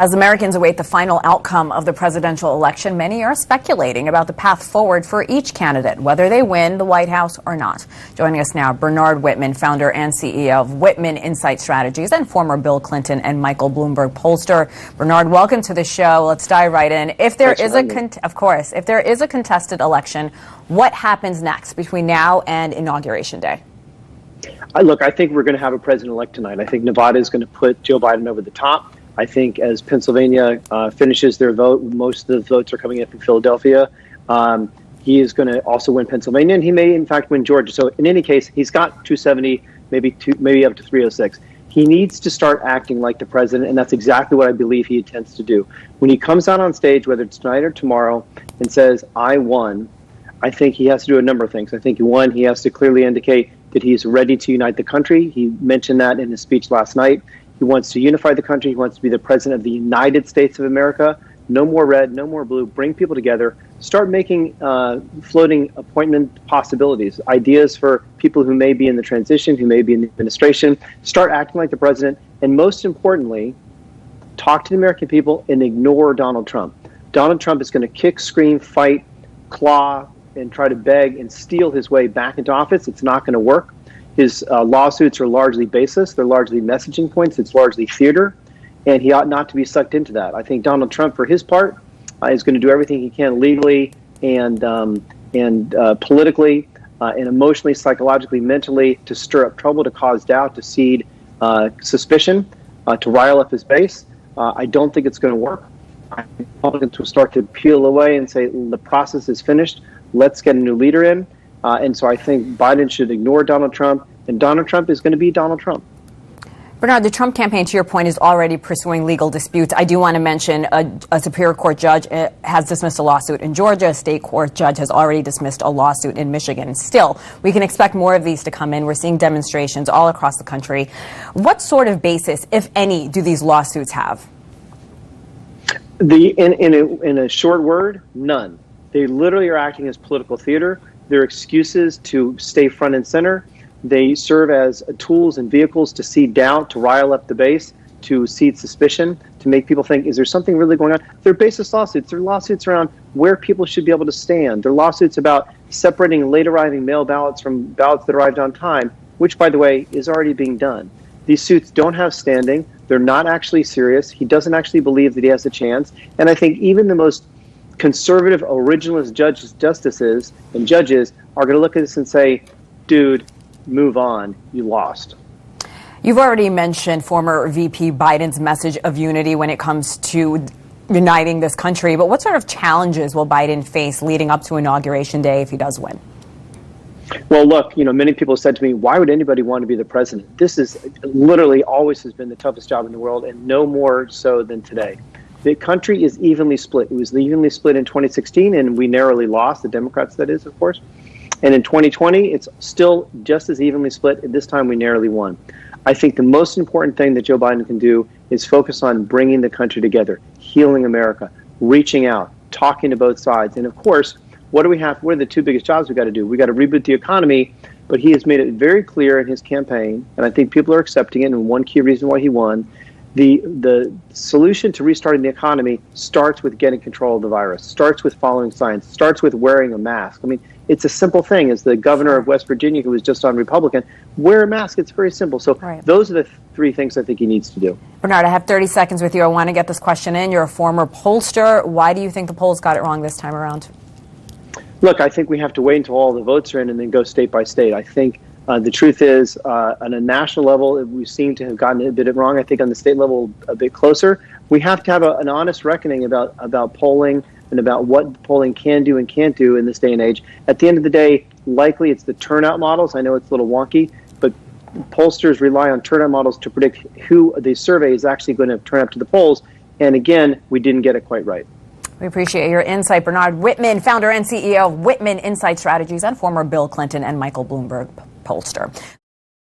As Americans await the final outcome of the presidential election, many are speculating about the path forward for each candidate, whether they win the White House or not. Joining us now, Bernard Whitman, founder and CEO of Whitman Insight Strategies and former Bill Clinton and Michael Bloomberg pollster. Bernard, welcome to the show. Let's dive right in. If there is if there is a contested election, what happens next between now and Inauguration Day? Look, I think we're going to have a president-elect tonight. I think Nevada is going to put Joe Biden over the top. I think as Pennsylvania finishes their vote, most of the votes are coming in from Philadelphia. He is going to also win Pennsylvania, and he may, in fact, win Georgia. So in any case, he's got 270, maybe up to 306. He needs to start acting like the president, and that's exactly what I believe he intends to do. When he comes out on stage, whether it's tonight or tomorrow, and says, "I won," I think he has to do a number of things. I think, one, he has to clearly indicate that he's ready to unite the country. He mentioned that in his speech last night. He wants to unify the country. He wants to be the president of the United States of America. No more red, no more blue. Bring people together. Start making floating appointment possibilities, ideas for people who may be in the transition, who may be in the administration. Start acting like the president. And most importantly, talk to the American people and ignore Donald Trump. Donald Trump is going to kick, scream, fight, claw, and try to beg and steal his way back into office. It's not going to work. His lawsuits are largely baseless. They're largely messaging points. It's largely theater, and he ought not to be sucked into that. I think Donald Trump, for his part, is going to do everything he can legally and politically and emotionally, psychologically, mentally to stir up trouble, to cause doubt, to seed suspicion, to rile up his base. I don't think it's going to work. I think Republicans will start to peel away and say the process is finished. Let's get a new leader in. And so I think Biden should ignore Donald Trump, and Donald Trump is going to be Donald Trump. Bernard, the Trump campaign, to your point, is already pursuing legal disputes. I do want to mention a Superior Court judge has dismissed a lawsuit in Georgia. A state court judge has already dismissed a lawsuit in Michigan. Still, we can expect more of these to come in. We're seeing demonstrations all across the country. What sort of basis, if any, do these lawsuits have? In a short word, none. They literally are acting as political theater. They're excuses to stay front and center. They serve as tools and vehicles to seed doubt, to rile up the base, to seed suspicion, to make people think, is there something really going on? They're baseless lawsuits. They're lawsuits around where people should be able to stand. They're lawsuits about separating late arriving mail ballots from ballots that arrived on time, which, by the way, is already being done. These suits don't have standing. They're not actually serious. He doesn't actually believe that he has a chance. And I think even the most conservative, originalist justices and judges are going to look at this and say, dude, move on. You lost. You've already mentioned former VP Biden's message of unity when it comes to uniting this country. But what sort of challenges will Biden face leading up to Inauguration Day if he does win? Well, look, many people said to me, why would anybody want to be the president? This is literally always has been the toughest job in the world, and no more so than today. The country is evenly split. It was evenly split in 2016, and we narrowly lost, the Democrats, that is, of course. And in 2020, it's still just as evenly split. This time, we narrowly won. I think the most important thing that Joe Biden can do is focus on bringing the country together, healing America, reaching out, talking to both sides. And of course, what do we have? What are the two biggest jobs we got to do? We got to reboot the economy, but he has made it very clear in his campaign, and I think people are accepting it, and one key reason why he won, the solution to restarting the economy starts with getting control of the virus, starts with following science, starts with wearing a mask. I mean, it's a simple thing. As the governor of West Virginia, who was just on Republican, wear a mask. It's very simple. So Those are the three things I think he needs to do. Bernard, I have 30 seconds with you. I want to get this question in. You're a former pollster. Why do you think the polls got it wrong this time around? Look, I think we have to wait until all the votes are in and then go state by state. I think the truth is, on a national level, we seem to have gotten a bit wrong. I think on the state level, a bit closer. We have to have an honest reckoning about polling and about what polling can do and can't do in this day and age. At the end of the day, likely it's the turnout models. I know it's a little wonky, but pollsters rely on turnout models to predict who the survey is actually going to turn up to the polls. And again, we didn't get it quite right. We appreciate your insight. Bernard Whitman, founder and CEO of Whitman Insight Strategies and former Bill Clinton and Michael Bloomberg pollster.